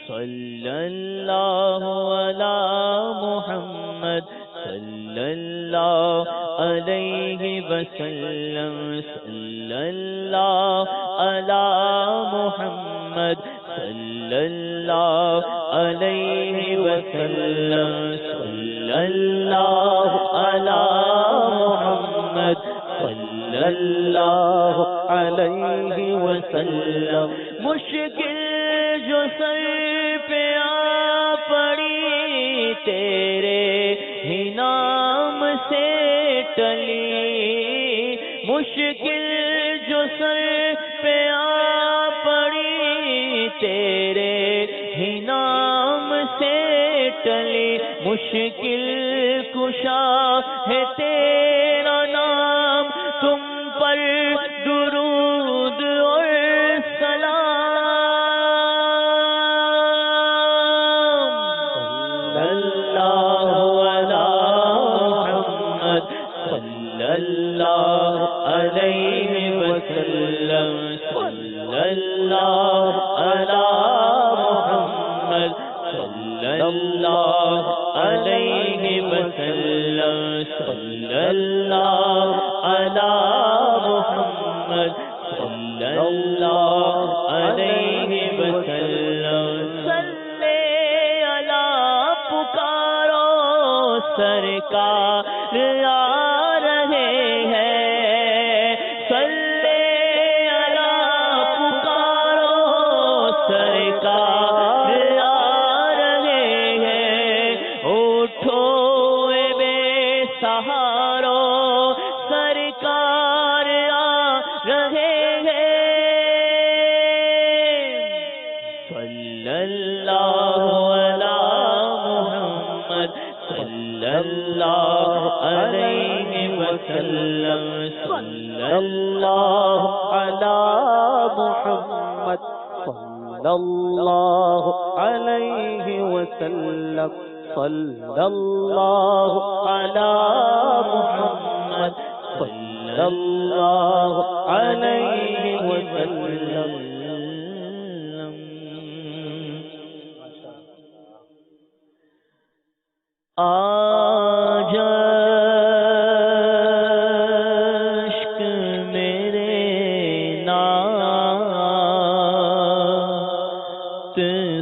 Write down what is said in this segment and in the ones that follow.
صلی اللہ علی محمد صلی اللہ علیہ وسلم صلی اللہ علی محمد صلی اللہ علیہ وسلم صلی اللہ علی محمد صلی اللہ علیہ وسلم مشکل جو سر پہ آ پڑی تیرے ہی نام سے ٹلی مشکل جو سر پہ آ پڑی تیرے ہی نام سے ٹلی مشکل کشا ہے تیرا نام تم پر درود اور سلام صلی اللہ علی محمد صلی اللہ علیہ وسلم صلی اللہ علی محمد صلی اللہ علیہ وسلم صلی اللہ علی محمد صلی اللہ علیہ وسلم صلی علی پکارو سرکار آ رہے ہیں صلی علی پکارو سرکار آ رہے ہیں اٹھو اے بے سہارو سرکار آ رہے ہیں صلی اللہ علی محمد صلی اللہ علیہ وسلم صلی اللہ علی محمد صلی اللہ علیہ وسلم صلی اللہ علی محمد صلی اللہ علیہ وسلم آج عشق میرے نعت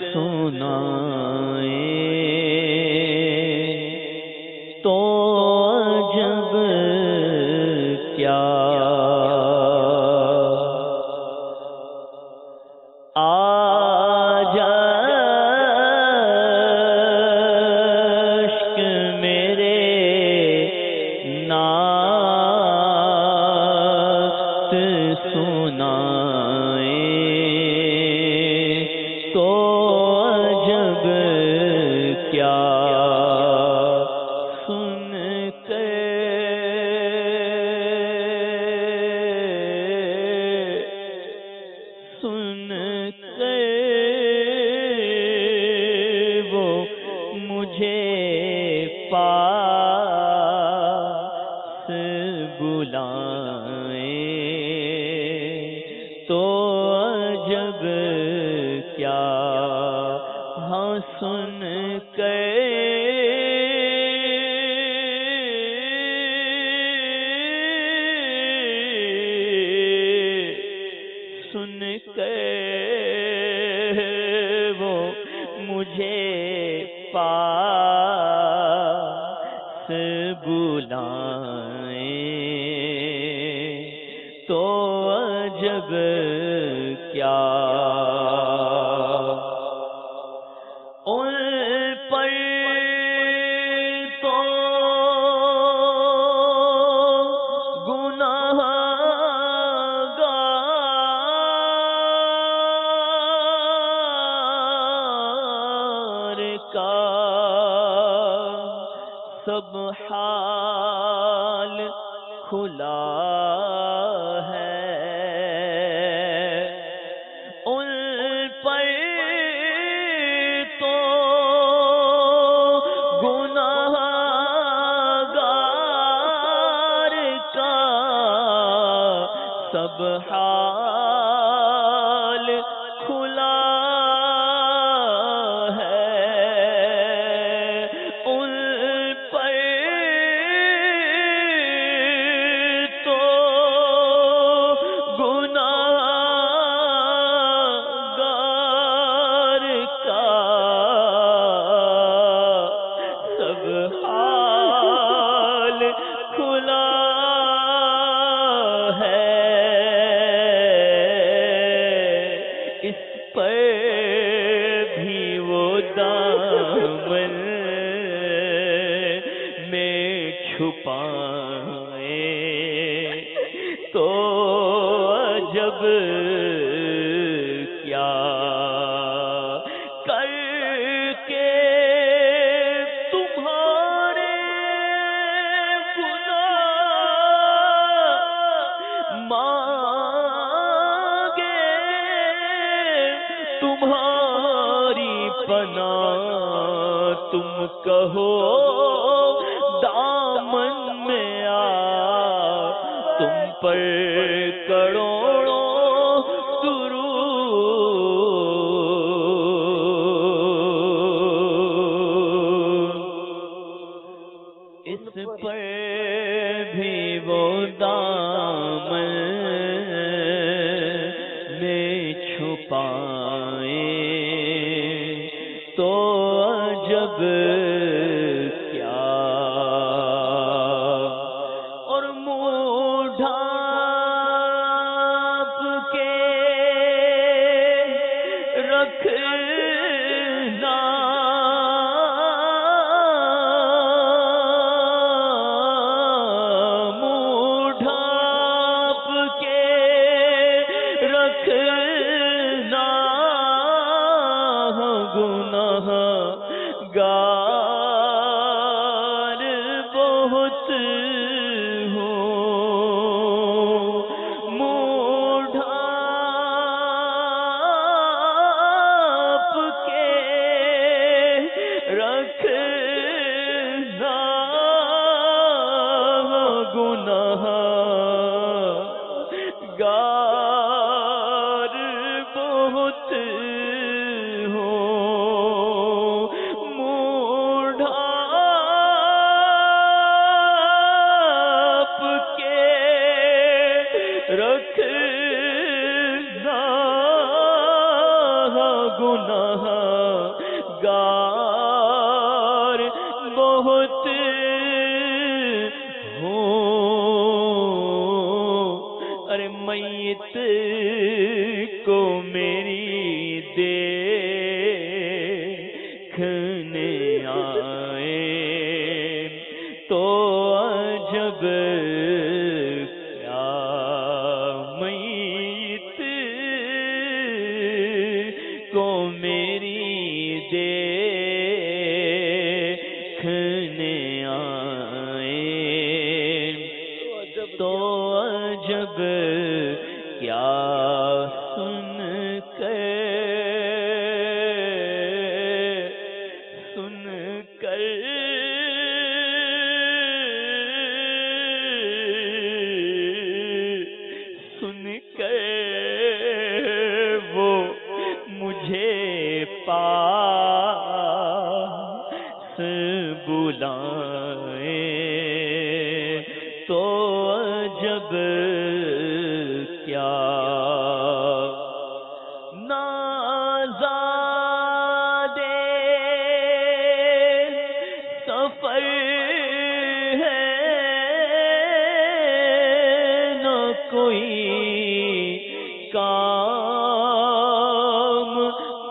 سنائے تو عجب کیا آج عشق میرے نعت سنائے تو عجب کیا سن کے وہ مجھے پاس بلائیں تو عجب کیا ہاں سن کے وہ مجھے پاس بلائیں تو عجب کیا ان پر تو گناہگار کا سب حال کھلا ہے ان پر تو گناہگار کا سب حال کھلا پر بھی وہ دامن میں چھپائے تو عجب کیا کر کے تمہارے گناہ مانگے تمہاری پناہ تم کہو دامن میں آ تم پر کروڑوں درود اس پر بھی وہ دامن میں چھپائے تو عجب کیا اور منہ ڈھانپ کے رکھنا منہ ڈھانپ کے رکھنا گناہ گار بہت ہوں منہ ڈھانپ کے رکھنا گناہ گار بہت ہوں منہ ڈھانپ کے رکھنا گناہ گار بہت ہوں ارے میت کو میری دیکھنے آئے تو عجب کیا میت کو میری دیکھنے آئے تو عجب کیا سن کر وہ مجھے پاس بلائے تو عجب کیا نازادے سفر ہے نہ کوئی کام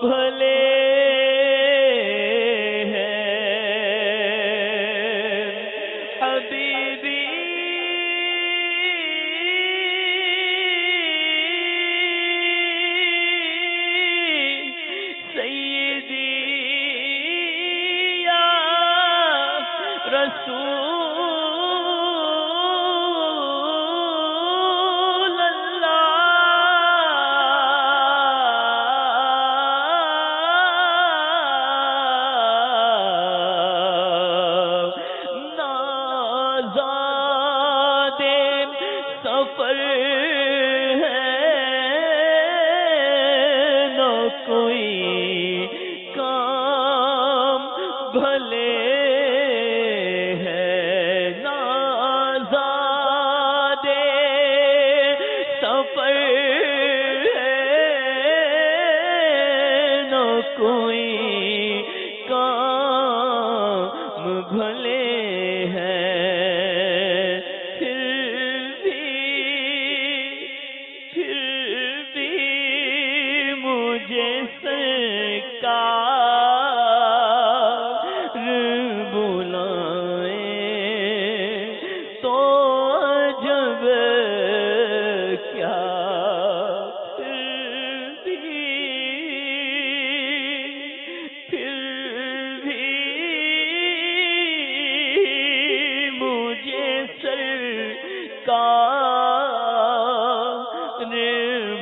بھلے مجھے سرکار بلائیں تو عجب کیا، پھر بھی مجھے سرکار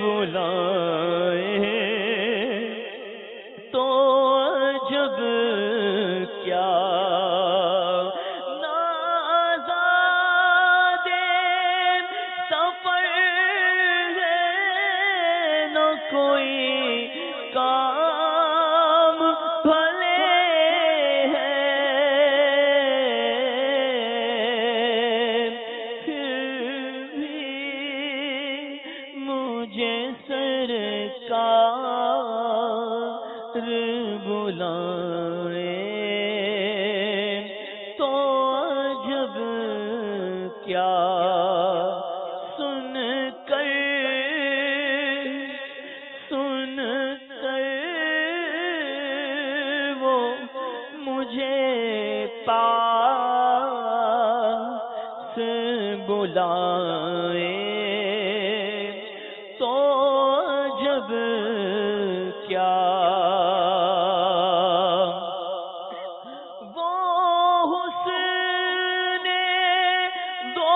بلائیں تو عجب کیا، نازادے سفر ہے نہ کوئی کام بھلے ہیں، پھر بھی مجھے سرکار بلائیں تو عجب کیا، سن کر وہ مجھے پاس بلائیں تو عجب کیا، وہ حسن دو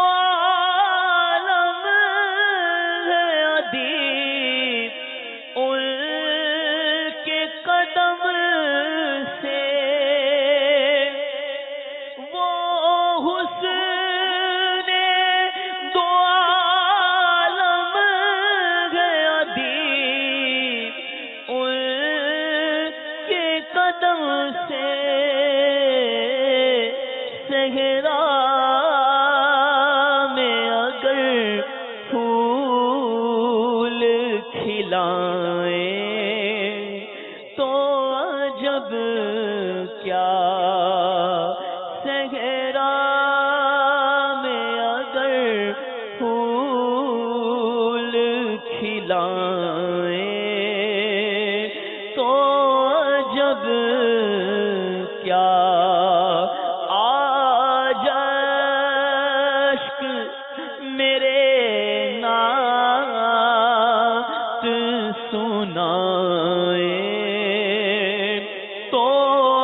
عالم ہے ادیب، ان کے قدم سے وہ حسن دو عالم ہے ادیب، ان کے قدم سے صحرا میں اگر پھول کھلائیں تو عجب کیا، صحرا میں اگر پھول کھلائیں تو عجب کیا، آج اشک میرے نعت سنائیں تو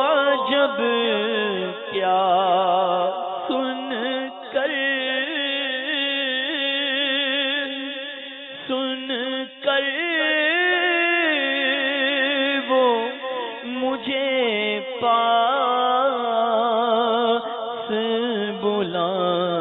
عجب کیا، سن کر وہ مجھے پاس بلائیں